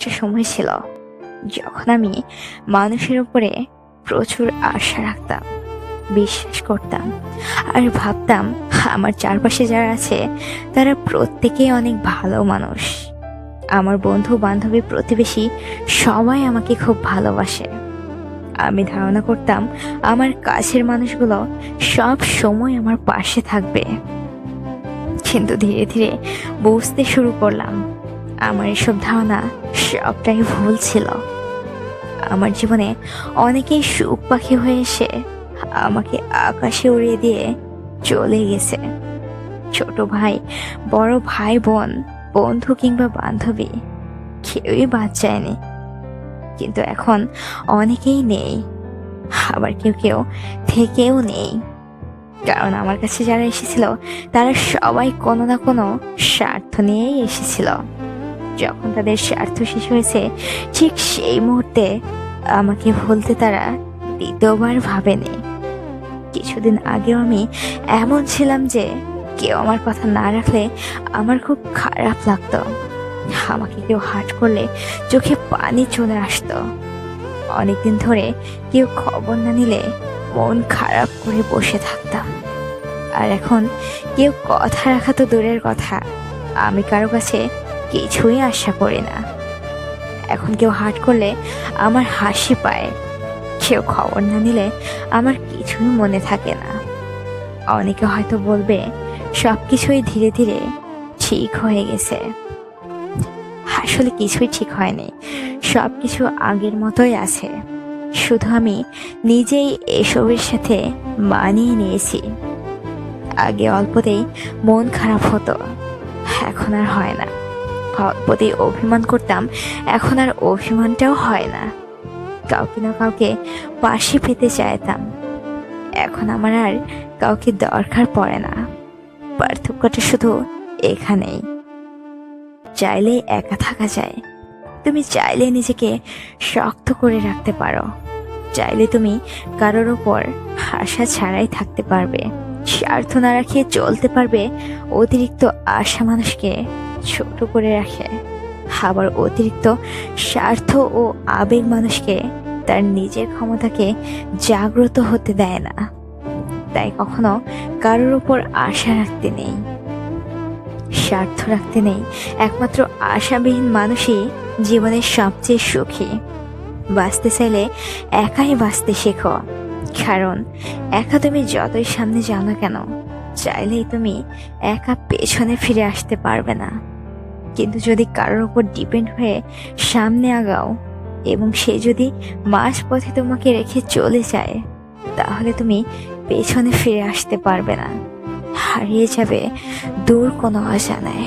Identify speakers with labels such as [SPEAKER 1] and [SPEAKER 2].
[SPEAKER 1] একটা সময় ছিল যখন আমি মানুষের উপরে প্রচুর আশা রাখতাম, বিশ্বাস করতাম আর ভাবতাম আমার চারপাশে যারা আছে তারা প্রত্যেকেই অনেক ভালো মানুষ। আমার বন্ধু বান্ধবী প্রতিবেশী সবাই আমাকে খুব ভালোবাসে। আমি ধারণা করতাম আমার কাছের মানুষগুলো সব সময় আমার পাশে থাকবে, কিন্তু ধীরে ধীরে বুঝতে শুরু করলাম আমার এসব ধারণা সবটাই ভুল ছিল। আমার জীবনে অনেকেই সুখ পাখি হয়ে এসে আমাকে আকাশে উড়িয়ে দিয়ে চলে গেছে। ছোট ভাই, বড় ভাই বোন, বন্ধু কিংবা বান্ধবী, কেউই বাদ যায়নি। কিন্তু এখন অনেকেই নেই, আবার কেউ কেউ থেকেও নেই। কারণ আমার কাছে যারা এসেছিল তারা সবাই কোনো না কোনো স্বার্থ নিয়েই এসেছিল। যখন তাদের স্বার্থ শেষ হয়েছে ঠিক সেই মুহূর্তে আমাকে ভুলতে তারা দ্বিতীয়বার ভাবেনি। কিছুদিন আগেও আমি এমন ছিলাম যে কেউ আমার কথা না রাখলে আমার খুব খারাপ লাগতো। আমাকে কেউ হার্ট করলে চোখে পানি চলে আসতো। অনেকদিন ধরে কেউ খবর না নিলে মন খারাপ করে বসে থাকতাম। আর এখন কেউ কথা রাখা তো দূরের কথা, আমি কারো কাছে কিছুই আশা করি না। এখন কেউ হার্ট করলে আমার হাসি পায়, কেউ খবর না নিলে আমার কিছুই মনে থাকে না। অনেকে হয়তো বলবে সবকিছুই ধীরে ধীরে ঠিক হয়ে গেছে। আসলে কিছুই ঠিক হয়নি, সবকিছু আগের মতোই আছে। শুধু আমি নিজেই এসবের সাথে মানিয়ে নিয়েছি। আগে অল্পতেই মন খারাপ হতো, এখন আর হয় না। অল্পতেই অভিমান করতাম, এখন আর অভিমানটাও হয় না। কাউকে না কাউকে পাশে পেতে চাইতাম, এখন আমার আর কাউকে দরকার পড়ে না। পার্থক্যটা শুধু এখানেই। চাইলেই একা থাকা যায়, তুমি চাইলে নিজেকে শক্ত করে রাখতে পারো। চাইলে তুমি কারোর ওপর আশা ছাড়াই থাকতে পারবে, স্বার্থ না রাখিয়ে চলতে পারবে। অতিরিক্ত আশা মানুষকে ছোট করে রাখে, আবার অতিরিক্ত স্বার্থ ও আবেগ মানুষকে তার নিজের ক্ষমতাকে জাগ্রত হতে দেয় না। তাই কখনো কারোর উপর আশা রাখতে নেই, স্বার্থ রাখতে নেই। একমাত্র আশাবিহীন মানুষই জীবনের সবচেয়ে সুখী। বাঁচতে চাইলে একাই বাঁচতে শেখো, কারণ একা তুমি যতই সামনে যাও না কেন, চাইলেই তুমি একা পেছনে ফিরে আসতে পারবে না। কিন্তু যদি কারোর উপর ডিপেন্ড হয়ে সামনে আগাও এবং সে যদি মাঝ পথে তোমাকে রেখে চলে যায়, তাহলে তুমি পেছনে ফিরে আসতে পারবে না, হারিয়ে যাবে দূর কোনো অজানায়।